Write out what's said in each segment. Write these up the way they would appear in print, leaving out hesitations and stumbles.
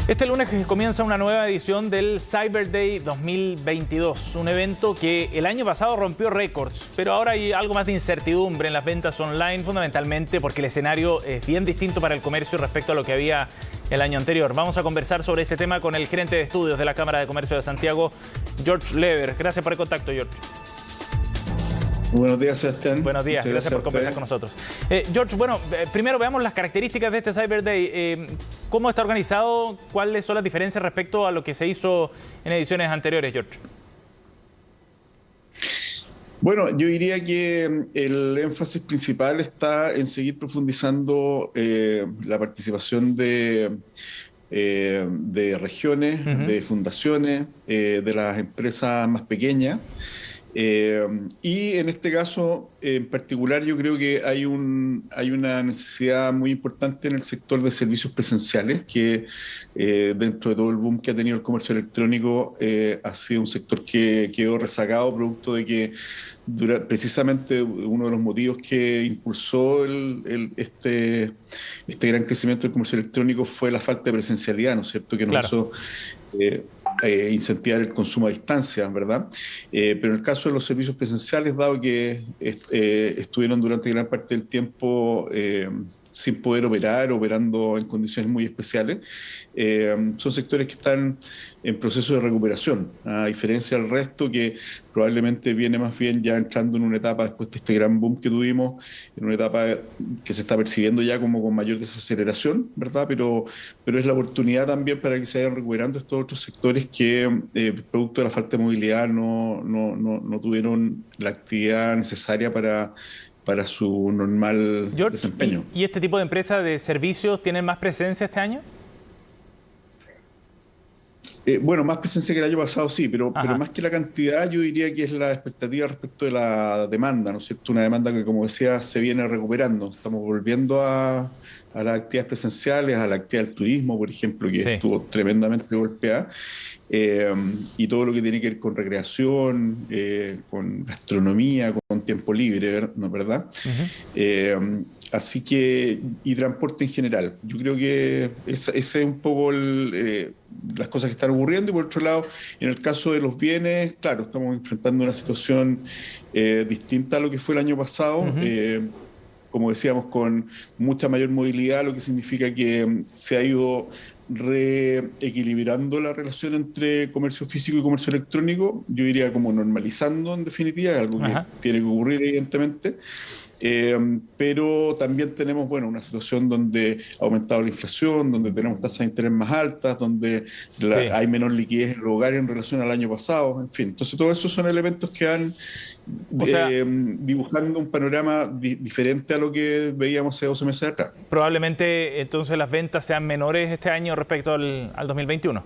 Este lunes comienza una nueva edición del Cyber Day 2022, un evento que el año pasado rompió récords, pero ahora hay algo más de incertidumbre en las ventas online, fundamentalmente porque el escenario es bien distinto para el comercio respecto a lo que había el año anterior. Vamos a conversar sobre este tema con el gerente de estudios de la Cámara de Comercio de Santiago, George Lever. Gracias por el contacto, George. Buenos días, Sebastián. Buenos días, gracias por conversar con nosotros. George, bueno, primero veamos las características de este Cyber Day. ¿Cómo está organizado? ¿Cuáles son las diferencias respecto a lo que se hizo en ediciones anteriores, George? Bueno, yo diría que el énfasis principal está en seguir profundizando la participación de regiones, de fundaciones, de las empresas más pequeñas. Y en este caso en particular yo creo que hay una necesidad muy importante en el sector de servicios presenciales que dentro de todo el boom que ha tenido el comercio electrónico ha sido un sector que quedó rezagado producto de que precisamente uno de los motivos que impulsó este gran crecimiento del comercio electrónico fue la falta de presencialidad, ¿no es cierto? Que nos hizo incentivar el consumo a distancia, ¿verdad? Pero en el caso de los servicios presenciales, dado que estuvieron durante gran parte del tiempo sin poder operando en condiciones muy especiales, son sectores que están en proceso de recuperación, a diferencia del resto que probablemente viene más bien ya entrando en una etapa después de este gran boom que tuvimos, en una etapa que se está percibiendo ya como con mayor desaceleración, ¿verdad? Pero es la oportunidad también para que se vayan recuperando estos otros sectores que, producto de la falta de movilidad, no tuvieron la actividad necesaria para su normal desempeño. ¿Y este tipo de empresas de servicios tienen más presencia este año? Bueno, más presencia que el año pasado sí, pero más que la cantidad yo diría que es la expectativa respecto de la demanda, ¿no es cierto? Una demanda que, como decía, se viene recuperando. Estamos volviendo a las actividades presenciales, a la actividad del turismo, por ejemplo, que estuvo tremendamente golpeada, y todo lo que tiene que ver con recreación, con gastronomía, con tiempo libre, ¿no? ¿Verdad? Así que, y transporte en general. Yo creo que ese es un poco las cosas que están ocurriendo. Y por otro lado, en el caso de los bienes, claro, estamos enfrentando una situación distinta a lo que fue el año pasado. Como decíamos, con mucha mayor movilidad, lo que significa que se ha ido reequilibrando la relación entre comercio físico y comercio electrónico. Yo diría como normalizando, en definitiva, algo que tiene que ocurrir, evidentemente. Pero también tenemos, bueno, una situación donde ha aumentado la inflación, donde tenemos tasas de interés más altas, donde hay menor liquidez en los hogares en relación al año pasado, en fin. Entonces, todos esos son elementos que han dibujando un panorama diferente a lo que veíamos hace 12 meses atrás. Probablemente, entonces, las ventas sean menores este año respecto al 2021.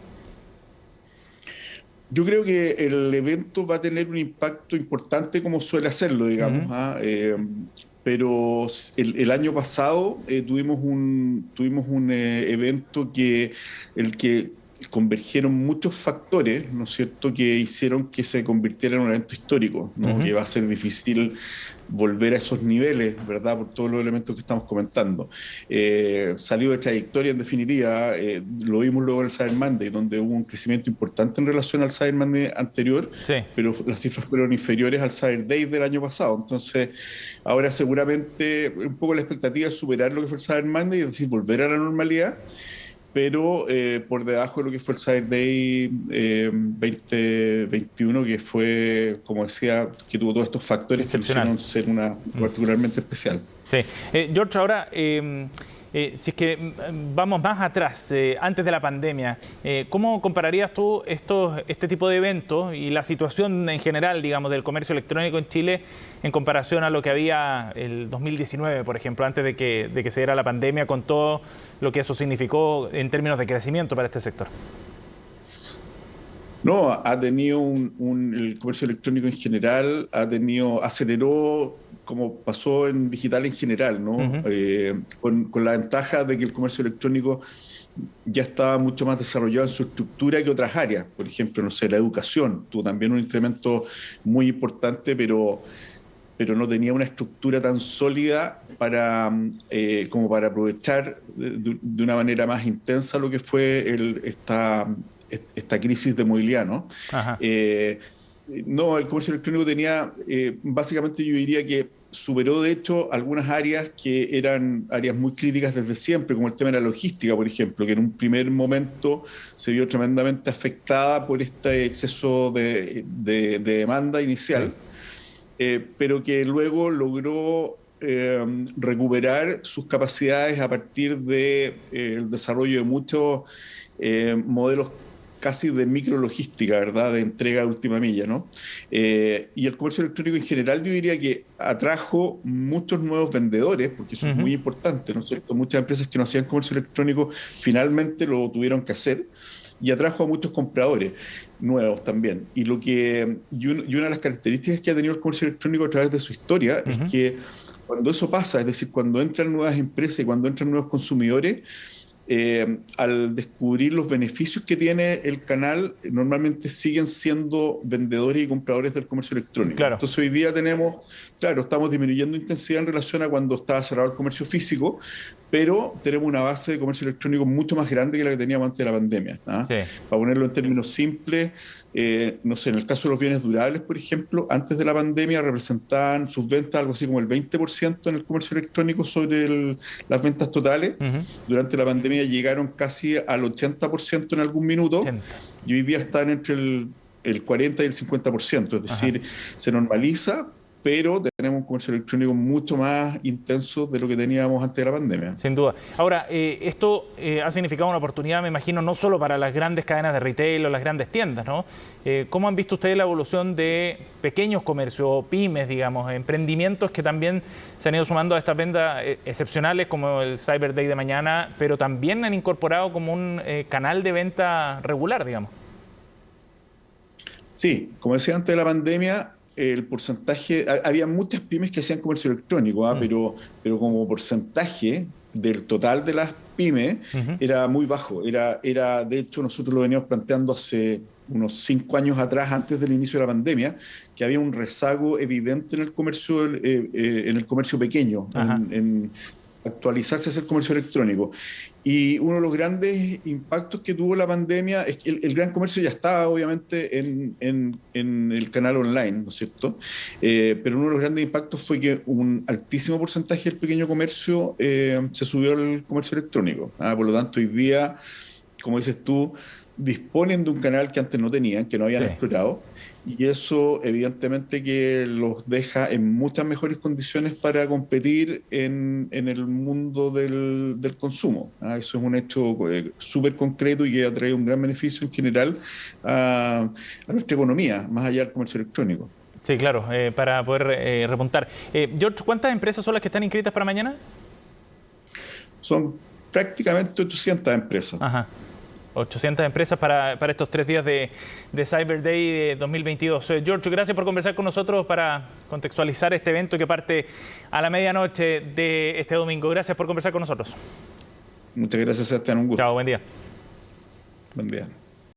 Yo creo que el evento va a tener un impacto importante como suele hacerlo, digamos. Pero el año pasado tuvimos un evento el que convergieron muchos factores, ¿no es cierto?, que hicieron que se convirtiera en un evento histórico, ¿no? Que va a ser difícil volver a esos niveles, ¿verdad?, por todos los elementos que estamos comentando. Salió de trayectoria, en definitiva, lo vimos luego en el Cyber Monday, donde hubo un crecimiento importante en relación al Cyber Monday anterior, pero las cifras fueron inferiores al Cyber Day del año pasado. Entonces, ahora seguramente un poco la expectativa es superar lo que fue el Cyber Monday, es decir, volver a la normalidad, pero por debajo de lo que fue el Cyber Day 2021, que fue, como decía, que tuvo todos estos factores que hicieron ser una particularmente especial. Sí. George, ahora, si es que vamos más atrás, antes de la pandemia, ¿cómo compararías tú este tipo de eventos y la situación en general, digamos, del comercio electrónico en Chile en comparación a lo que había el 2019, por ejemplo, antes de que se diera la pandemia, con todo lo que eso significó en términos de crecimiento para este sector? No, ha tenido el comercio electrónico en general, aceleró como pasó en digital en general, ¿no? Con la ventaja de que el comercio electrónico ya estaba mucho más desarrollado en su estructura que otras áreas. Por ejemplo, no sé, la educación tuvo también un incremento muy importante, pero pero no tenía una estructura tan sólida como para aprovechar de una manera más intensa lo que fue esta crisis de movilidad, ¿no? No, el comercio electrónico tenía, básicamente yo diría que superó de hecho algunas áreas que eran áreas muy críticas desde siempre, como el tema de la logística, por ejemplo, que en un primer momento se vio tremendamente afectada por este exceso de demanda inicial, pero que luego logró recuperar sus capacidades a partir del desarrollo de muchos modelos casi de micrologística, ¿verdad? De entrega de última milla, ¿no? Y el comercio electrónico en general yo diría que atrajo muchos nuevos vendedores, porque eso es muy importante, ¿no es cierto? Muchas empresas que no hacían comercio electrónico finalmente lo tuvieron que hacer, y atrajo a muchos compradores nuevos también. Y una de las características que ha tenido el comercio electrónico a través de su historia es que cuando eso pasa, es decir, cuando entran nuevas empresas y cuando entran nuevos consumidores, al descubrir los beneficios que tiene el canal, normalmente siguen siendo vendedores y compradores del comercio electrónico. Claro. Entonces hoy día estamos disminuyendo intensidad en relación a cuando estaba cerrado el comercio físico, pero tenemos una base de comercio electrónico mucho más grande que la que teníamos antes de la pandemia, ¿no? Sí. Para ponerlo en términos simples, no sé, en el caso de los bienes durables, por ejemplo, antes de la pandemia representaban sus ventas algo así como el 20% en el comercio electrónico sobre las ventas totales. Durante la pandemia llegaron casi al 80% en algún minuto, y hoy día están entre el 40 y el 50%, es decir, se normaliza, pero tenemos un comercio electrónico mucho más intenso de lo que teníamos antes de la pandemia. Sin duda. Ahora, esto ha significado una oportunidad, me imagino, no solo para las grandes cadenas de retail o las grandes tiendas, ¿no? ¿Cómo han visto ustedes la evolución de pequeños comercios, pymes, digamos, emprendimientos que también se han ido sumando a estas ventas excepcionales como el Cyber Day de mañana, pero también han incorporado como un canal de venta regular, digamos? Sí, como decía antes de la pandemia, el porcentaje, había muchas pymes que hacían comercio electrónico, pero como porcentaje del total de las pymes era muy bajo. De hecho, nosotros lo veníamos planteando hace unos 5 años atrás, antes del inicio de la pandemia, que había un rezago evidente en el comercio pequeño, en actualizarse hacia el comercio electrónico. Y uno de los grandes impactos que tuvo la pandemia es que el gran comercio ya estaba obviamente en el canal online, ¿no es cierto? Pero uno de los grandes impactos fue que un altísimo porcentaje del pequeño comercio se subió al comercio electrónico. Por lo tanto, hoy día, como dices tú, disponen de un canal que antes no tenían, que no habían explorado, y eso evidentemente que los deja en muchas mejores condiciones para competir en el mundo del consumo. Eso es un hecho súper concreto y que ha traído un gran beneficio en general a nuestra economía, más allá del comercio electrónico. Sí, claro, para poder repuntar. George, ¿cuántas empresas son las que están inscritas para mañana? Son prácticamente 800 empresas. 800 empresas para estos 3 días de Cyber Day 2022. George, gracias por conversar con nosotros para contextualizar este evento que parte a la medianoche de este domingo. Gracias por conversar con nosotros. Muchas gracias, Sebastián. Un gusto. Chao, buen día. Buen día.